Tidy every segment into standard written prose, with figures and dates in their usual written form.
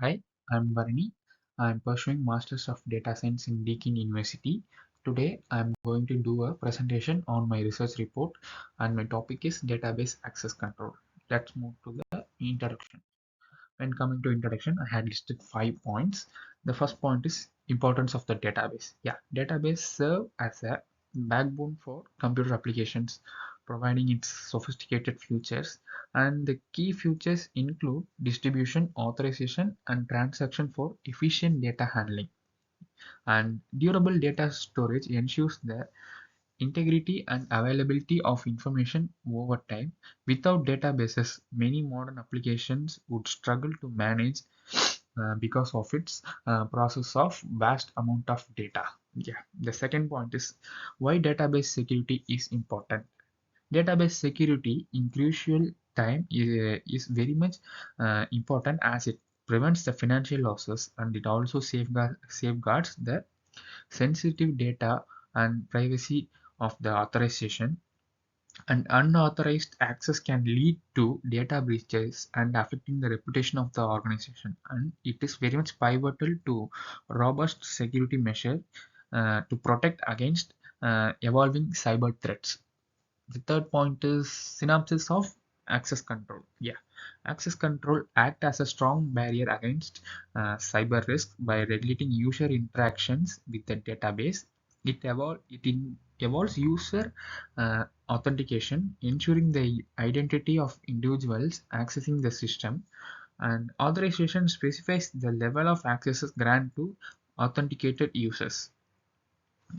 Hi, I'm Varani. I'm pursuing Masters of Data Science in Deakin University. Today, I'm going to do a presentation on my research report, and my topic is database access control. Let's move to the introduction. When coming to introduction, I had listed 5 points. The first point is importance of the database. Yeah, database serve as a backbone for computer applications, providing its sophisticated features. And the key features include distribution, authorization, and transaction for efficient data handling. And durable data storage ensures the integrity and availability of information over time. Without databases, many modern applications would struggle to manage because of its process of vast amount of data. Yeah, the second point is why database security is important. Database security in crucial time is very much important as it prevents the financial losses, and it also safeguards the sensitive data and privacy of the authorization. And unauthorized access can lead to data breaches and affecting the reputation of the organization. And it is very much pivotal to robust security measure to protect against evolving cyber threats. The third point is synopsis of access control. Yeah, access control act as a strong barrier against cyber risk by regulating user interactions with the database. It involves user authentication, ensuring the identity of individuals accessing the system, and authorization specifies the level of access granted to authenticated users.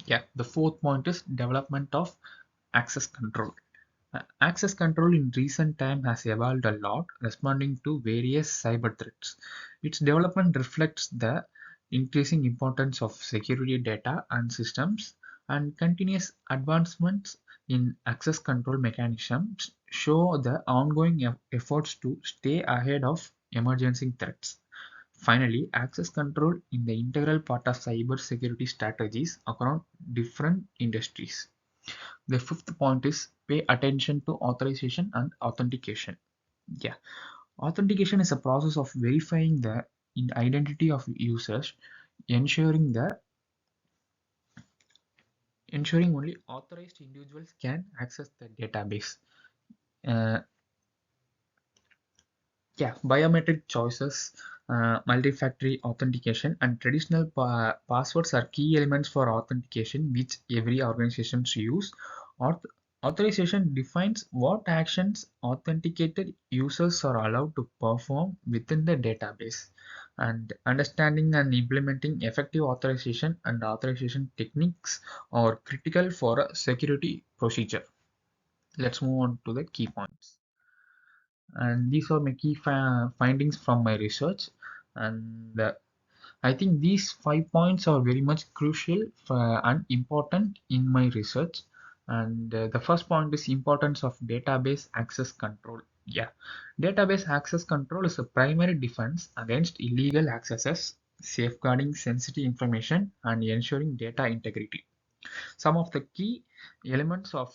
Yeah, the fourth point is development of access control. Access control in recent time has evolved a lot, responding to various cyber threats. Its development reflects the increasing importance of security data and systems, and continuous advancements in access control mechanisms show the ongoing efforts to stay ahead of emerging threats. Finally, access control is the integral part of cyber security strategies across different industries. The fifth point is pay attention to authorization and authentication. Yeah, authentication is a process of verifying the identity of users, ensuring the ensuring only authorized individuals can access the database. Uh, yeah, biometric choices, multi-factor authentication, and traditional passwords are key elements for authentication, which every organization use. Auth- Authorization defines what actions authenticated users are allowed to perform within the database. And understanding and implementing effective authorization and authorization techniques are critical for a security procedure. Let's move on to the key points. And these are my key findings from my research. And I think these 5 points are very much crucial and important in my research. And the first point is importance of database access control. Yeah, database access control is a primary defense against illegal accesses, safeguarding sensitive information and ensuring data integrity. Some of the key elements of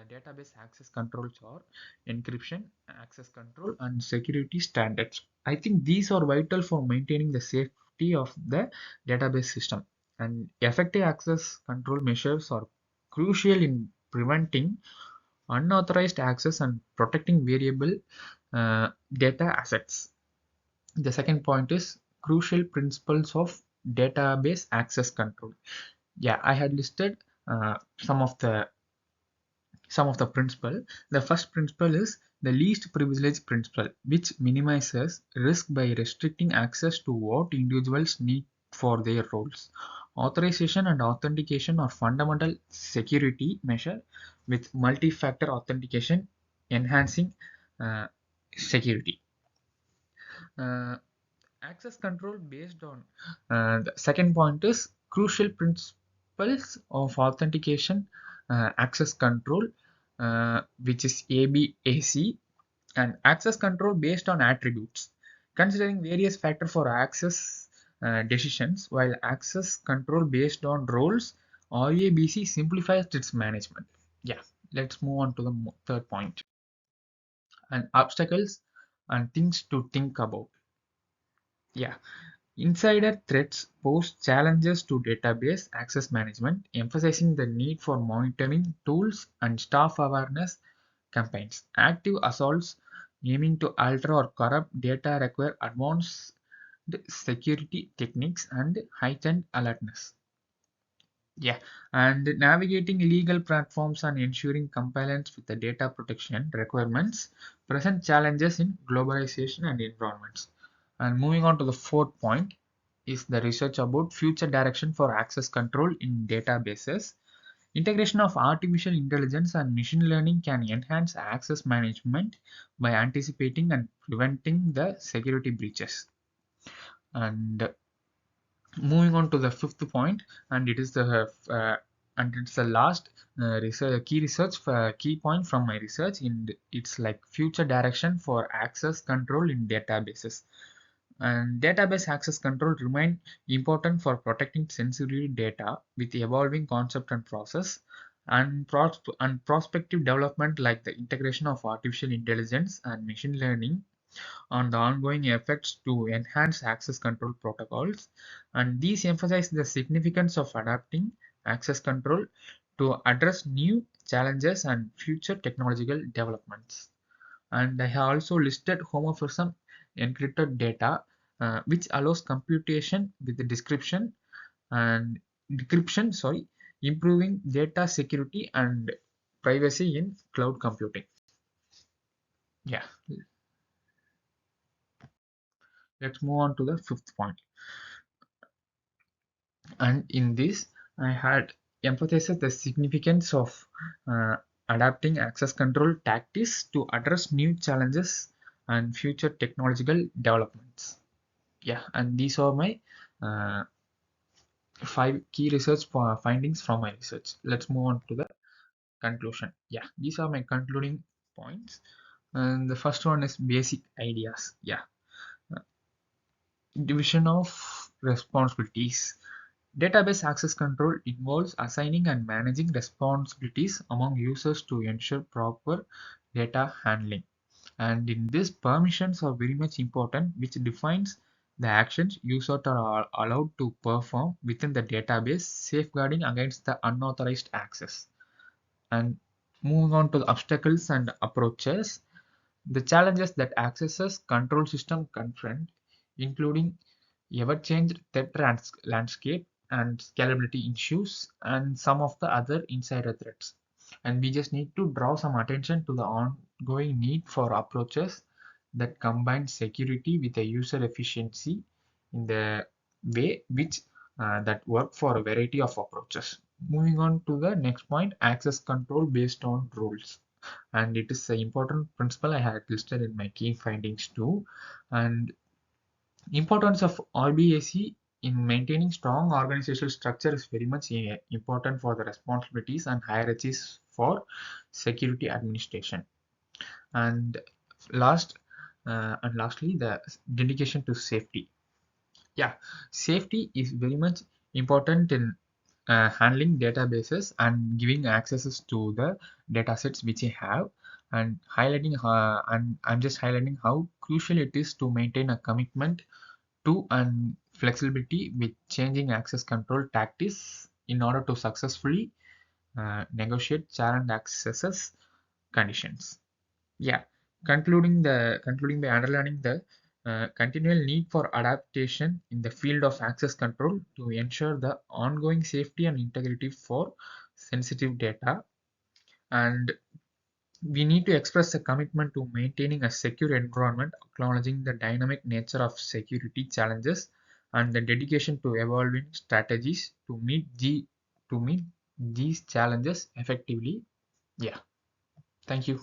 database access controls are encryption, access control, and security standards. I think these are vital for maintaining the safety of the database system. And effective access control measures are crucial in preventing unauthorized access and protecting variable data assets. The second point is crucial principles of database access control. Yeah, I had listed some of the principle. The first principle is the least privilege principle, which minimizes risk by restricting access to what individuals need for their roles. Authorization and authentication are fundamental security measure, with multi-factor authentication enhancing uh, security. Uh, Access control based on the second point is crucial principles of authentication, access control, which is ABAC, and access control based on attributes, considering various factors for access decisions, while access control based on roles, RABC simplifies its management. Yeah, let's move on to the third point, and obstacles and things to think about. Yeah. Insider threats pose challenges to database access management, emphasizing the need for monitoring tools and staff awareness campaigns. Active assaults aiming to alter or corrupt data require advanced security techniques and heightened alertness. Yeah, and navigating legal platforms and ensuring compliance with the data protection requirements present challenges in globalization and environments. And moving on to the fourth point is the research about future direction for access control in databases. Integration of artificial intelligence and machine learning can enhance access management by anticipating and preventing the security breaches. And moving on to the fifth point, and it is the and it's the last key point from my research. It's like future direction for access control in databases. And database access control remain important for protecting sensitive data with evolving concept and process and prospective development like the integration of artificial intelligence and machine learning on the ongoing efforts to enhance access control protocols, and these emphasize the significance of adapting access control to address new challenges and future technological developments. And I have also listed homomorphism encrypted data, which allows computation with the description and decryption, improving data security and privacy in cloud computing. Yeah, let's move on to the fifth point. And in this, I had emphasized the significance of uh, adapting access control tactics to address new challenges and future technological developments. Yeah, and these are my uh, five key research findings from my research. Let's move on to the conclusion. Yeah, these are my concluding points. And the first one is basic ideas. Yeah, division of responsibilities. Database access control involves assigning and managing responsibilities among users to ensure proper data handling. And in this, permissions are very much important, which defines the actions users are allowed to perform within the database, safeguarding against the unauthorized access. And moving on to the obstacles and approaches, the challenges that access control system confront, including ever-changed threat landscape and scalability issues, and some of the other insider threats. And we just need to draw some attention to the ongoing need for approaches that combine security with a user efficiency in the way which that work for a variety of approaches. Moving on to the next point, access control based on rules, and it is an important principle I had listed in my key findings too. And importance of RBAC in maintaining strong organizational structure is very much important for the responsibilities and hierarchies for security administration. And lastly, the dedication to safety. Yeah, safety is very much important in handling databases and giving accesses to the datasets which you have, and I'm just highlighting how crucial it is to maintain a commitment to and flexibility with changing access control tactics in order to successfully negotiate challenge accesses conditions. Yeah, concluding by underlining the continual need for adaptation in the field of access control to ensure the ongoing safety and integrity for sensitive data, and we need to express a commitment to maintaining a secure environment, acknowledging the dynamic nature of security challenges and the dedication to evolving strategies to meet these challenges effectively. Yeah, thank you.